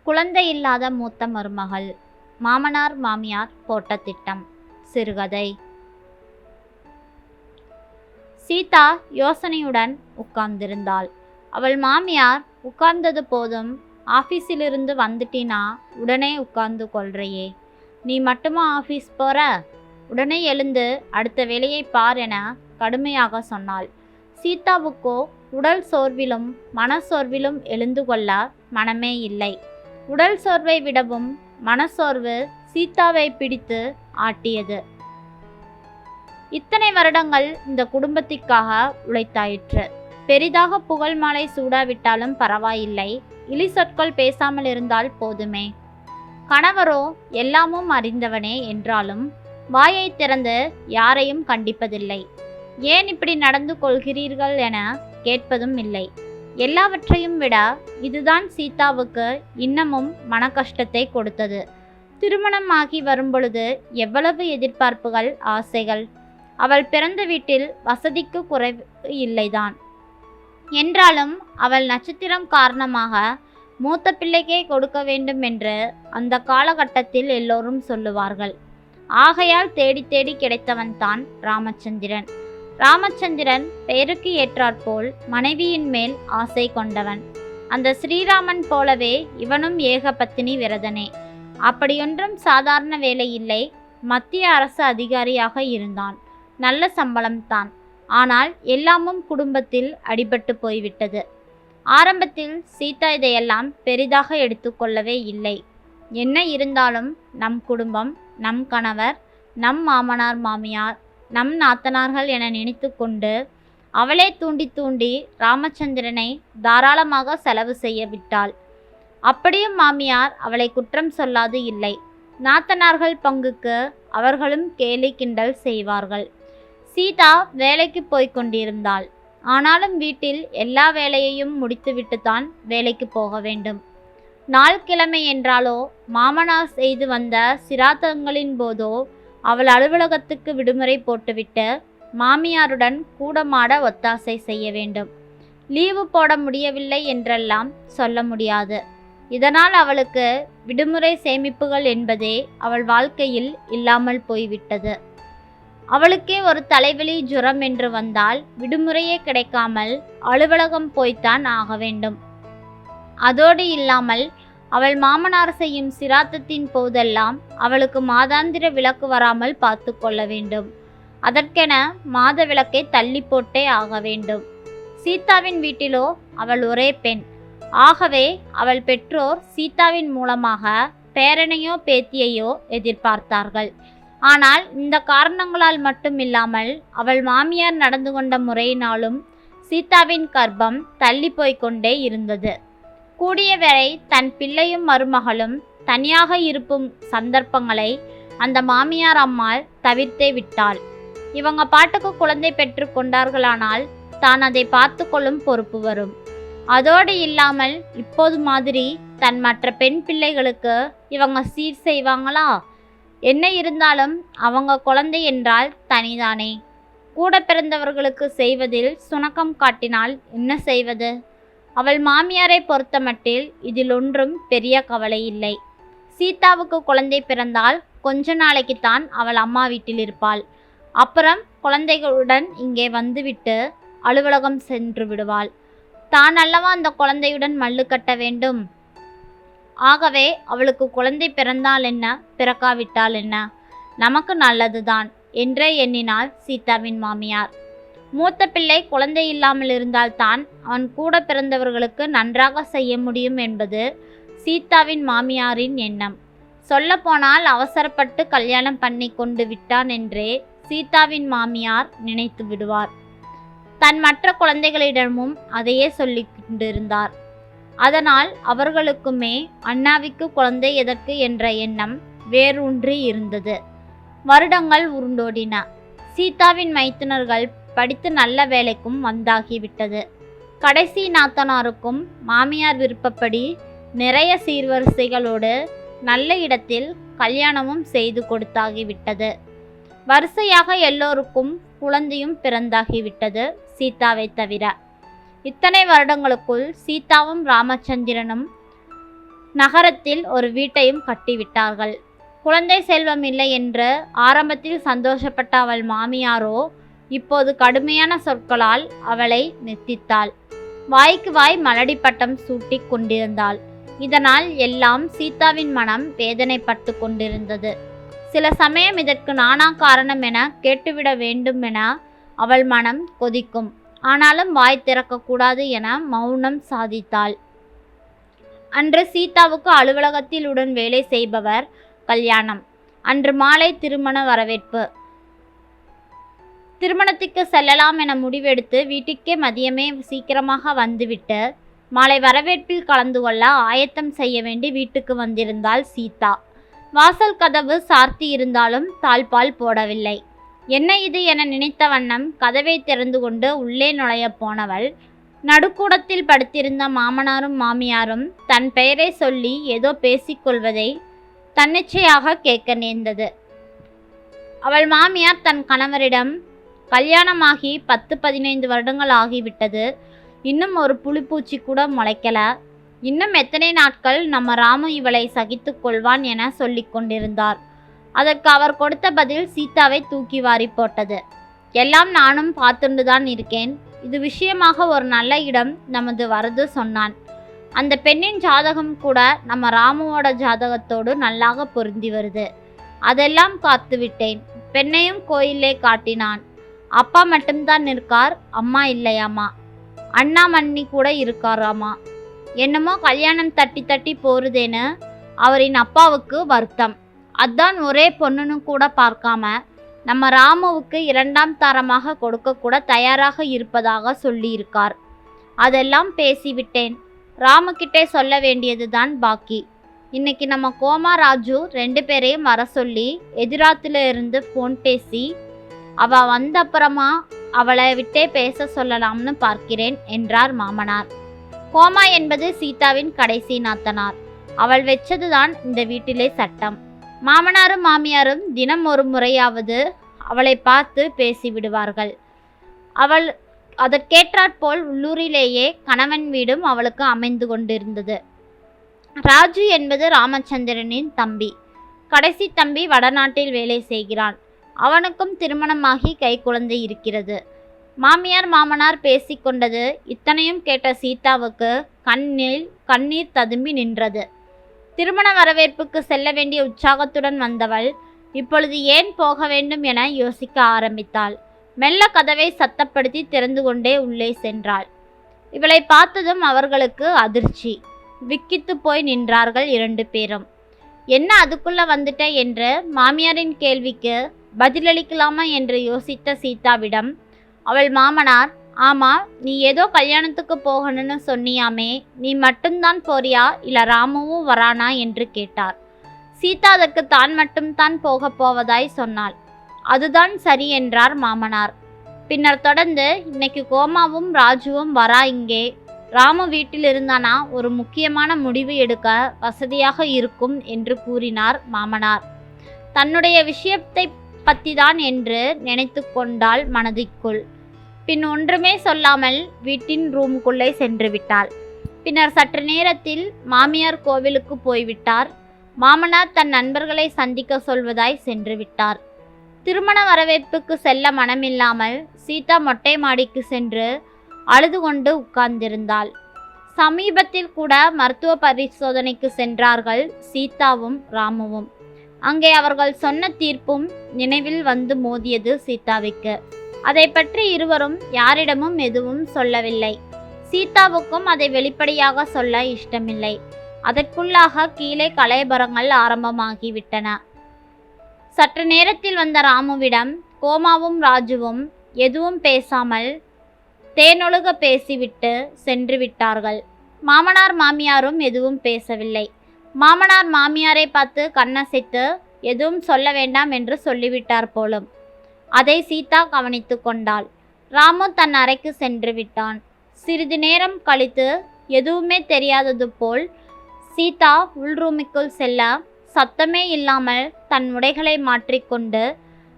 குழந்தை இல்லாத மூத்த மருமகள். மாமனார் மாமியார் போட்ட திட்டம். சிறுகதை. சீதா யோசனையுடன் உட்கார்ந்திருந்தாள். அவள் மாமியார், உட்கார்ந்தது போதும், ஆஃபீஸிலிருந்து வந்துட்டினா உடனே உட்கார்ந்து கொள்றையே, நீ மட்டுமா ஆஃபீஸ் போற? உடனே எழுந்து அடுத்த வேலையை பார் என கடுமையாக சொன்னாள். சீதாவுக்கோ உடல் சோர்விலும் மனசோர்விலும் எழுந்து கொள்ள மனமே இல்லை. உடல் சோர்வை விடவும் மனசோர்வு சீதாவை பிடித்து ஆட்டியது. இத்தனை வருடங்கள் இந்த குடும்பத்திற்காக உழைத்தாயிற்று. பெரிதாக புகழ் மாலை சூடாவிட்டாலும் பரவாயில்லை, இழி சொற்கள் பேசாமல் இருந்தால் போதுமே. கணவரோ எல்லாமும் அறிந்தவனே என்றாலும் வாயை திறந்து யாரையும் கண்டிப்பதில்லை. ஏன் இப்படி நடந்து கொள்கிறீர்கள் என கேட்பதும் இல்லை. எல்லாவற்றையும் விட இதுதான் சீதாவுக்கு இன்னமும் மன கஷ்டத்தை கொடுத்தது. திருமணம் ஆகி வரும்பொழுது எவ்வளவு எதிர்பார்ப்புகள், ஆசைகள். அவள் பிறந்த வீட்டில் வசதிக்கு குறைவு இல்லைதான். என்றாலும் அவள் நட்சத்திரம் காரணமாக மூத்த பிள்ளைக்கே கொடுக்க வேண்டும் என்று அந்த காலகட்டத்தில் எல்லோரும் சொல்லுவார்கள். ஆகையால் தேடி தேடி கிடைத்தவன்தான் ராமச்சந்திரன். ராமச்சந்திரன் பெயருக்கு ஏற்றாற்போல் மனைவியின் மேல் ஆசை கொண்டவன். அந்த ஸ்ரீராமன் போலவே இவனும் ஏகபத்தினி விரதனே. அப்படியொன்றும் சாதாரண வேலை இல்லை. மத்திய அரசு அதிகாரியாக இருந்தான். நல்ல சம்பளம்தான். ஆனால் எல்லாமும் குடும்பத்தில் அடிபட்டு போய்விட்டது. ஆரம்பத்தில் சீதா இதையெல்லாம் பெரிதாக எடுத்துக்கொள்ளவே இல்லை. என்ன இருந்தாலும் நம் குடும்பம், நம் கணவர், நம் மாமனார் மாமியார், நம் நாத்தனார்கள் என நினைத்து கொண்டு அவளே தூண்டி தூண்டி ராமச்சந்திரனை தாராளமாக செலவு செய்ய விட்டாள். அப்படியும் மாமியார் அவளை குற்றம் சொல்லாது இல்லை. நாத்தனார்கள் பங்குக்கு அவர்களும் கேலி கிண்டல் செய்வார்கள். சீதா வேலைக்கு போய்க் கொண்டிருந்தாள். ஆனாலும் வீட்டில் எல்லா வேலையையும் முடித்துவிட்டுத்தான் வேலைக்கு போக வேண்டும். நாள் கிழமை என்றாலோ, மாமனார் செய்து வந்த சிராத்தங்களின் போதோ அவள் அலுவலகத்துக்கு விடுமுறை போட்டுவிட்டு மாமியாருடன் கூடமாட ஒத்தாசை செய்ய வேண்டும். லீவு போட முடியவில்லை என்றெல்லாம் சொல்ல முடியாது. இதனால் அவளுக்கு விடுமுறை சேமிப்புகள் என்பதே அவள் வாழ்க்கையில் இல்லாமல் போய்விட்டது. அவளுக்கே ஒரு தலைவலி, ஜுரம் என்று வந்தால் விடுமுறையே கிடைக்காமல் அலுவலகம் போய்த்தான் ஆக வேண்டும். அதோடு இல்லாமல் அவள் மாமனார் செய்யும் சிராத்தத்தின் போதெல்லாம் அவளுக்கு மாதாந்திர விலக்கு வராமல் பார்த்து கொள்ள வேண்டும். அதற்கென மாத விலக்கை தள்ளி போட்டே ஆக வேண்டும். சீதாவின் வீட்டிலோ அவள் ஒரே பெண். ஆகவே அவள் பெற்றோர் சீதாவின் மூலமாக பேரனையோ பேத்தியையோ எதிர்பார்த்தார்கள். ஆனால் இந்த காரணங்களால் மட்டும் இல்லாமல் அவள் மாமியார் நடந்து கொண்ட முறையினாலும் சீதாவின் கர்ப்பம் தள்ளி போய்கொண்டே இருந்தது. கூடியவரை தன் பிள்ளையும் மருமகளும் தனியாக இருக்கும் சந்தர்ப்பங்களை அந்த மாமியார் அம்மாள் தவிர்த்தே விட்டாள். இவங்க பாட்டுக்கு குழந்தை பெற்று கொண்டார்களானால் தான் அதை பார்த்து கொள்ளும் பொறுப்பு வரும். அதோடு இல்லாமல் இப்போது மாதிரி தன் மற்ற பெண் பிள்ளைகளுக்கு இவங்க சீர் செய்வாங்களா? என்ன இருந்தாலும் அவங்க குழந்தை என்றால் தனிதானே. கூட பிறந்தவர்களுக்கு செய்வதில் சுணக்கம் காட்டினால் என்ன செய்வது? அவள் மாமியாரை பொறுத்தமட்டில் இதில் ஒன்றும் பெரிய கவலை இல்லை. சீதாவுக்கு குழந்தை பிறந்தால் கொஞ்ச நாளைக்குத்தான் அவள் அம்மா வீட்டில் இருப்பாள். அப்புறம் குழந்தைகளுடன் இங்கே வந்துவிட்டு அலுவலகம் சென்று விடுவாள். தான் அல்லவா அந்த குழந்தையுடன் மல்லு கட்ட வேண்டும். ஆகவே அவளுக்கு குழந்தை பிறந்தால் என்ன, பிறக்காவிட்டால் என்ன, நமக்கு நல்லதுதான் என்றே எண்ணினாள் சீதாவின் மாமியார். மூத்த பிள்ளை குழந்தை இல்லாமல் இருந்தால்தான் அவன் கூட பிறந்தவர்களுக்கு நன்றாக செய்ய முடியும் என்பது சீதாவின் மாமியாரின் எண்ணம். சொல்லப்போனால் அவசரப்பட்டு கல்யாணம் பண்ணி கொண்டு விட்டான் என்றே சீதாவின் மாமியார் நினைத்து விடுவார். தன் மற்ற குழந்தைகளிடமும் அதையே சொல்லி கொண்டிருந்தார். அதனால் அவர்களுக்குமே அண்ணாவிற்கு குழந்தை எதற்கு என்ற எண்ணம் வேரூன்றி இருந்தது. வருடங்கள் உருண்டோடின. சீதாவின் மைத்துனர்கள் படித்து நல்ல வேலைக்கும் வந்தாகிவிட்டது. கடைசி நாத்தனாருக்கும் மாமியார் விருப்பப்படி நிறைய சீர்வரிசைகளோடு நல்ல இடத்தில் கல்யாணமும் செய்து கொடுத்தாகிவிட்டது. வரிசையாக எல்லோருக்கும் குழந்தையும் பிறந்தாகிவிட்டது, சீதாவை தவிர. இத்தனை வருடங்களுக்குள் சீதாவும் ராமச்சந்திரனும் நகரத்தில் ஒரு வீட்டையும் கட்டிவிட்டார்கள். குழந்தை செல்வம் இல்லை என்று ஆரம்பத்தில் சந்தோஷப்பட்ட அவள் மாமியாரோ இப்போது கடுமையான சொற்களால் அவளை நிர்த்தித்தாள். வாய்க்கு வாய் மலடி பட்டம் சூட்டி கொண்டிருந்தாள். இதனால் எல்லாம் சீதாவின் மனம் வேதனைப்பட்டு கொண்டிருந்தது. சில சமயம் இதற்கு நானா காரணம் என கேட்டுவிட வேண்டும் என அவள் மனம் கொதிக்கும். ஆனாலும் வாய் திறக்கக்கூடாது என மௌனம் சாதித்தாள். அன்று சீதாவுக்கு அலுவலகத்தில் உடன் வேலை செய்பவர் கல்யாணம். அன்று மாலை திருமண வரவேற்பு. திருமணத்துக்கு செல்லலாம் என முடிவெடுத்து வீட்டுக்கே மதியமே சீக்கிரமாக வந்துவிட்டு மாலை வரவேற்பில் கலந்து கொள்ள ஆயத்தம் செய்ய வேண்டி வீட்டுக்கு வந்திருந்தாள் சீதா. வாசல் கதவு சார்த்தி இருந்தாலும் தாழ்பால் போடவில்லை. என்ன இது என நினைத்த வண்ணம் கதவை திறந்து கொண்டு உள்ளே நுழைய போனவள் நடுக்கூடத்தில் படுத்திருந்த மாமனாரும் மாமியாரும் தன் பெயரை சொல்லி ஏதோ பேசிக்கொள்வதை தன்னிச்சையாக கேட்க நேர்ந்தது. அவள் மாமியார் தன் கணவரிடம், கல்யாணமாகி 10-15 வருடங்கள் ஆகிவிட்டது, இன்னும் ஒரு புழுப்பூச்சி கூட முளைக்கல, இன்னும் எத்தனை நாட்கள் நம்ம ராமு இவளை சகித்து கொள்வான் என சொல்லி கொண்டிருந்தார். அதற்கு அவர் கொடுத்த பதில் சீதாவை தூக்கி வாரி போட்டது. எல்லாம் நானும் பார்த்துண்டுதான் இருக்கேன். இது விஷயமாக ஒரு நல்ல இடம் நமது வரது சொன்னான். அந்த பெண்ணின் ஜாதகம் கூட நம்ம ராமுவோட ஜாதகத்தோடு நல்லாக பொருந்தி வருது. அதெல்லாம் காத்து விட்டேன். பெண்ணையும் கோயிலே காட்டினான். அப்பா மட்டும்தான் இருக்கார், அம்மா இல்லையாமா. அண்ணா மண்ணி கூட இருக்காராமா. என்னமோ கல்யாணம் தட்டி தட்டி போறதேன்னு அவரின் அப்பாவுக்கு வருத்தம். அதான் ஒரே பொண்ணுன்னு கூட பார்க்காம நம்ம ராமுவுக்கு 2ஆம் தரமாக கொடுக்க கூட தயாராக இருப்பதாக சொல்லியிருக்கார். அதெல்லாம் பேசிவிட்டேன். ராமுக்கிட்டே சொல்ல வேண்டியது தான் பாக்கி. இன்னைக்கு நம்ம கோமா ராஜு 2 பேரையும் வர சொல்லி எதிராத்துல இருந்து ஃபோன் பேசி அவ வந்த அப்புறமா அவளை விட்டே பேச சொல்லலாம்னு பார்க்கிறேன் என்றார் மாமனார். கோமா என்பது சீதாவின் கடைசி நாத்தனார். அவள் வச்சதுதான் இந்த வீட்டிலே சட்டம். மாமனாரும் மாமியாரும் தினம் ஒரு முறையாவது அவளை பார்த்து பேசிவிடுவார்கள். அவள் அதற்கேற்றாற்போல் உள்ளூரிலேயே கணவன் வீடும் அவளுக்கு அமைந்து கொண்டிருந்தது. ராஜு என்பது ராமச்சந்திரனின் தம்பி. கடைசி தம்பி வடநாட்டில் வேலை செய்கிறான். அவனுக்கும் திருமணமாகி கை குழந்தை இருக்கிறது. மாமியார் மாமனார் பேசிக்கொண்டது இத்தனையும் கேட்ட சீதாவுக்கு கண்ணீர் ததும்பி நின்றது. திருமண வரவேற்புக்கு செல்ல வேண்டிய உற்சாகத்துடன் வந்தவள் இப்பொழுது ஏன் போக வேண்டும் என யோசிக்க ஆரம்பித்தாள். மெல்ல கதவை சத்தப்படுத்தி திறந்து கொண்டே உள்ளே சென்றாள். இவளை பார்த்ததும் அவர்களுக்கு அதிர்ச்சி. விக்கித்து போய் நின்றார்கள் 2 பேரும். என்ன அதுக்குள்ள வந்துட்ட என்று மாமியாரின் கேள்விக்கு பதிலளிக்கலாமா என்று யோசித்த சீதாவிடம் அவள் மாமனார், ஆமா, நீ ஏதோ கல்யாணத்துக்கு போகணும்னு சொன்னியாமே, நீ மட்டும்தான் போறியா இல்ல ராமுவும் வரானா என்று கேட்டார். சீதா அதற்கு தான் மட்டும்தான் போவதாய் சொன்னாள். அதுதான் சரி என்றார் மாமனார். பின்னர் தொடர்ந்து, இன்னைக்கு கோமாவும் ராஜுவும் வரா இங்கே. ராமு வீட்டில் இருந்தானா ஒரு முக்கியமான முடிவு எடுக்க வசதியாக இருக்கும் என்று கூறினார் மாமனார். தன்னுடைய விஷயத்தை பத்திதான் என்று நினைத்து கொண்டாள் மனதிற்குள். பின் ஒன்றுமே சொல்லாமல் வீட்டின் ரூமுக்குள்ளே சென்று விட்டாள். பின்னர் சற்று நேரத்தில் மாமியார் கோவிலுக்கு போய்விட்டார். மாமனார் தன் நண்பர்களை சந்திக்க சொல்வதாய் சென்று விட்டார். திருமண வரவேற்புக்கு செல்ல மனமில்லாமல் சீதா மொட்டை மாடிக்கு சென்று அழுது கொண்டு உட்கார்ந்திருந்தாள். சமீபத்தில் கூட மருத்துவ பரிசோதனைக்கு சென்றார்கள் சீதாவும் ராமுவும். அங்கே அவர்கள் சொன்ன தீர்ப்பும் நினைவில் வந்து மோதியது சீதாவுக்கு. அதை பற்றி இருவரும் யாரிடமும் எதுவும் சொல்லவில்லை. சீதாவுக்கும் அதை வெளிப்படையாக சொல்ல இஷ்டமில்லை. அதற்குள்ளாக கீழே கலைபரங்கள் ஆரம்பமாகிவிட்டன. சற்று நேரத்தில் வந்த ராமுவிடம் கோமாவும் ராஜுவும் எதுவும் பேசாமல் தேனொழுக பேசிவிட்டு சென்று விட்டார்கள். மாமனார் மாமியாரும் எதுவும் பேசவில்லை. மாமனார் மாமியாரை பார்த்து கண்ணசைத்து எதுவும் சொல்ல வேண்டாம் என்று சொல்லிவிட்டார் போலும். அதை சீதா கவனித்து கொண்டாள். ராமு தன் அறைக்கு சென்று விட்டான். சிறிது நேரம் கழித்து எதுவுமே தெரியாதது போல் சீதா உள்ரூமுக்குள் செல்ல சத்தமே இல்லாமல் தன் உடைகளை மாற்றிக்கொண்டு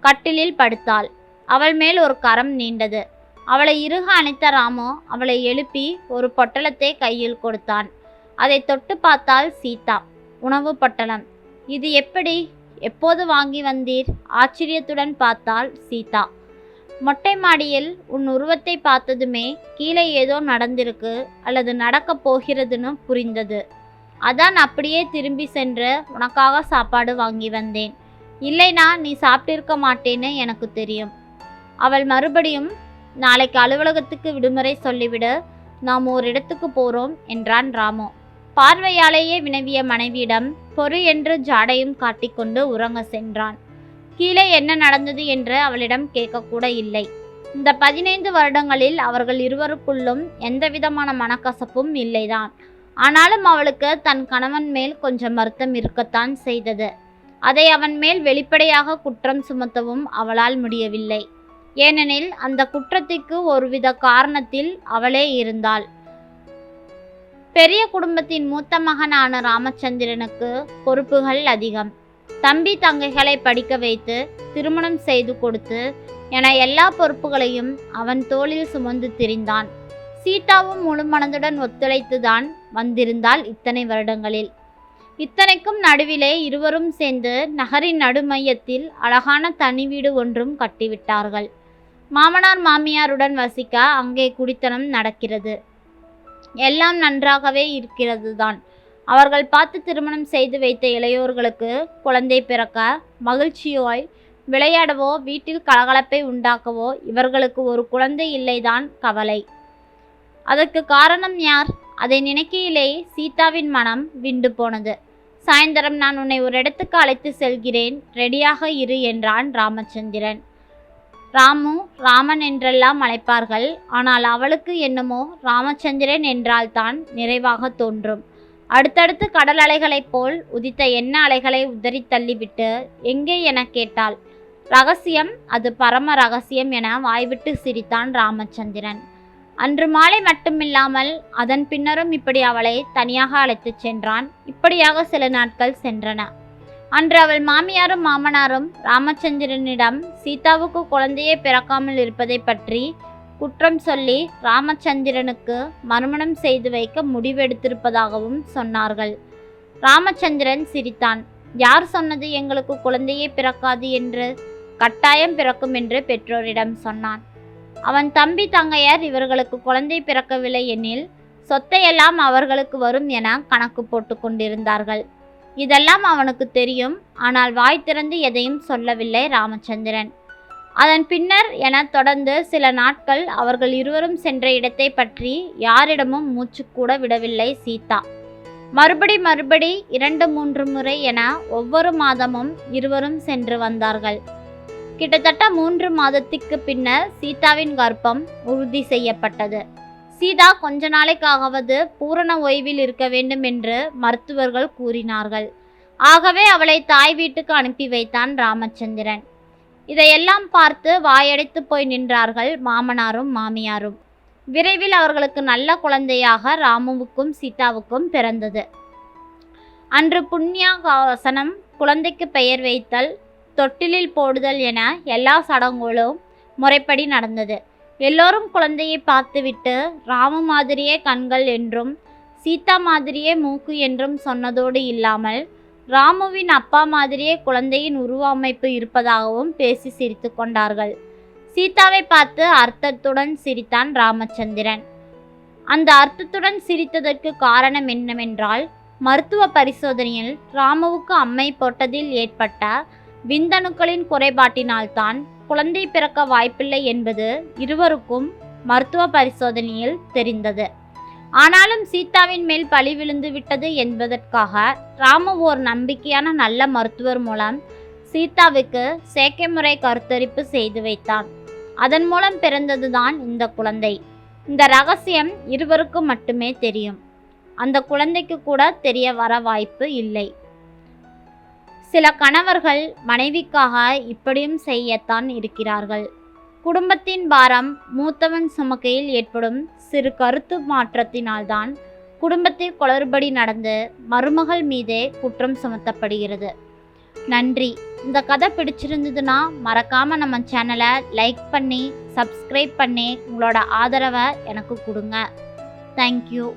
கட்டிலில் படுத்தாள். அவள் மேல் ஒரு கரம் நீண்டது. அவளை இறுக அணைத்த ராமு அவளை எழுப்பி ஒரு பொட்டலத்தை கையில் கொடுத்தான். அதை தொட்டு பார்த்தால் சீதா. உணவு பொட்டலம். இது எப்படி? எப்போது வாங்கி வந்தீர்? ஆச்சரியத்துடன் பார்த்தாள் சீதா. மொட்டை மாடியில் உன் உருவத்தை பார்த்ததுமே கீழே ஏதோ நடந்திருக்கு அல்லது நடக்கப் போகிறதுன்னு புரிந்தது. அதான் அப்படியே திரும்பி சென்று உனக்காக சாப்பாடு வாங்கி வந்தேன். இல்லைனா நீ சாப்பிட்டிருக்க மாட்டேன்னு எனக்கு தெரியும். அவள் மறுபடியும், நாளைக்கு அலுவலகத்துக்கு விடுமுறை சொல்லிவிடு, நாம் ஓர் இடத்துக்கு போகிறோம் என்றான் ராமு. பார்வையாலேயே வினவிய மனைவியிடம் பொறு என்று ஜாடையும் காட்டிக்கொண்டு உறங்க சென்றான். கீழே என்ன நடந்தது என்று அவளிடம் கேட்கக்கூட இல்லை. இந்த 15 வருடங்களில் அவர்கள் இருவருக்குள்ளும் எந்தவிதமான மனக்கசப்பும் இல்லைதான். ஆனாலும் அவளுக்கு தன் கணவன் மேல் கொஞ்சம் வருத்தம் இருக்கத்தான் செய்தது. அதை அவன் மேல் வெளிப்படையாக குற்றம் சுமத்தவும் அவளால் முடியவில்லை. ஏனெனில் அந்த குற்றத்திற்கு ஒருவித காரணத்தில் அவளே இருந்தாள். பெரிய குடும்பத்தின் மூத்த மகனான ராமச்சந்திரனுக்கு பொறுப்புகள் அதிகம். தம்பி தங்கைகளை படிக்க வைத்து திருமணம் செய்து கொடுத்து என எல்லா பொறுப்புகளையும் அவன் தோளில் சுமந்து திரிந்தான். சீதாவும் முழு மனதுடன் ஒத்துழைத்துதான் வந்திருந்தாள் இத்தனை வருடங்களில். இத்தனைக்கும் நடுவிலே இருவரும் சேர்ந்து நகரின் நடுமையத்தில் அழகான தனி வீடு ஒன்றும் கட்டிவிட்டார்கள். மாமனார் மாமியாருடன் வசிக்க அங்கே குடித்தனம் நடக்கிறது. எல்லாம் நன்றாகவே இருக்கிறது தான். அவர்கள் பார்த்து திருமணம் செய்து வைத்த இளையோர்களுக்கு குழந்தை பிறக்க மகிழ்ச்சியோய் விளையாடவோ வீட்டில் கலகலப்பை உண்டாக்கவோ இவர்களுக்கு ஒரு குழந்தை இல்லைதான் கவலை. அதற்கு காரணம் யார்? அதை நினைக்கையிலே சீதாவின் மனம் விண்டு போனது. சாயந்தரம் நான் உன்னை ஒரு இடத்துக்கு அழைத்து செல்கிறேன், ரெடியாக இரு என்றான் ராமச்சந்திரன். ராமு, ராமன் என்றெல்லாம் அழைப்பார்கள். ஆனால் அவளுக்கு என்னமோ ராமச்சந்திரன் என்றால்தான் நிறைவாக தோன்றும். அடுத்தடுத்து கடல் அலைகளைப் போல் உதித்த எண்ண அலைகளை உதறி தள்ளிவிட்டு எங்கே என கேட்டாள். ரகசியம், அது பரம ரகசியம் என வாய்விட்டு சிரித்தான் ராமச்சந்திரன். அன்று மாலை மட்டுமில்லாமல் அதன் பின்னரும் இப்படி அவளை தனியாக அழைத்துச் சென்றான். இப்படியாக சில நாட்கள் சென்றன. அன்று அவள் மாமியாரும் மாமனாரும் ராமச்சந்திரனிடம் சீதாவுக்கு குழந்தையே பிறக்காமல் இருப்பதை பற்றி குற்றம் சொல்லி ராமச்சந்திரனுக்கு மறுமணம் செய்து வைக்க முடிவெடுத்திருப்பதாகவும் சொன்னார்கள். ராமச்சந்திரன் சிரித்தான். யார் சொன்னது எங்களுக்கு குழந்தையே பிறக்காது என்று? கட்டாயம் பிறக்கும் என்று பெற்றோரிடம் சொன்னான். அவன் தம்பி தங்கையர் இவர்களுக்கு குழந்தை பிறக்கவில்லை எனில் சொத்தையெல்லாம் அவர்களுக்கு வரும் என கணக்கு போட்டு கொண்டிருந்தார்கள். இதெல்லாம் அவனுக்கு தெரியும். ஆனால் வாய் திறந்து எதையும் சொல்லவில்லை ராமச்சந்திரன். அதன் பின்னர் என தொடர்ந்து சில நாட்கள் அவர்கள் இருவரும் சென்ற இடத்தை பற்றி யாரிடமும் மூச்சு கூட விடவில்லை சீதா. மறுபடி 2-3 முறை என ஒவ்வொரு மாதமும் இருவரும் சென்று வந்தார்கள். கிட்டத்தட்ட 3 மாதத்திற்கு பின்னர் சீதாவின் கர்ப்பம் உறுதி செய்யப்பட்டது. சீதா கொஞ்ச நாளைக்காவது பூரண ஓய்வில் இருக்க வேண்டும் என்று மருத்துவர்கள் கூறினார்கள். ஆகவே அவளை தாய் வீட்டுக்கு அனுப்பி வைத்தான் ராமச்சந்திரன். இதையெல்லாம் பார்த்து வாயடைத்து போய் நின்றார்கள் மாமனாரும் மாமியாரும். விரைவில் அவர்களுக்கு நல்ல குழந்தையாக ராமுவுக்கும் சீதாவுக்கும் பிறந்தது. அன்று புண்ணியாகாசனம், குழந்தைக்கு பெயர் வைத்தல், தொட்டிலில் போடுதல் என எல்லா சடங்குகளும் முறைப்படி நடந்தது. எல்லோரும் குழந்தையை பார்த்துவிட்டு ராமு மாதிரியே கண்கள் என்றும் சீதா மாதிரியே மூக்கு என்றும் சொன்னதோடு இல்லாமல் ராமுவின் அப்பா மாதிரியே குழந்தையின் உருவ அமைப்பு இருப்பதாகவும் பேசி சிரித்து கொண்டார்கள். சீதாவை பார்த்து அர்த்தத்துடன் சிரித்தான் ராமச்சந்திரன். அந்த அர்த்தத்துடன் சிரித்ததற்கு காரணம் என்னவென்றால், மருத்துவ பரிசோதனையில் ராமுவுக்கு அம்மை போட்டதில் ஏற்பட்ட விந்தணுக்களின் குறைபாட்டினால்தான் குழந்தை பிறக்க வாய்ப்பில்லை என்பது இருவருக்கும் மருத்துவ பரிசோதனையில் தெரிந்தது. ஆனாலும் சீதாவின் மேல் பழி விழுந்து விட்டது என்பதற்காக ராமு ஓர் நம்பிக்கையான நல்ல மருத்துவர் மூலம் சீதாவுக்கு செயற்கை முறை கருத்தரிப்பு செய்து வைத்தான். அதன் மூலம் பிறந்ததுதான் இந்த குழந்தை. இந்த ரகசியம் இருவருக்கும் மட்டுமே தெரியும். அந்த குழந்தைக்கு கூட தெரிய வர வாய்ப்பு இல்லை. சில கணவர்கள் மனைவிக்காக இப்படியும் செய்யத்தான் இருக்கிறார்கள். குடும்பத்தின் பாரம் மூத்தவன் சுமக்கையில் ஏற்படும் சிறு கருத்து மாற்றத்தினால்தான் குடும்பத்தில் குளறுபடி நடந்து மருமகள் மீதே குற்றம் சுமத்தப்படுகிறது. நன்றி. இந்த கதை பிடிச்சிருந்ததுன்னா மறக்காம நம்ம சேனலை லைக் பண்ணி சப்ஸ்கிரைப் பண்ணி உங்களோட ஆதரவை எனக்கு கொடுங்க. தேங்க்யூ.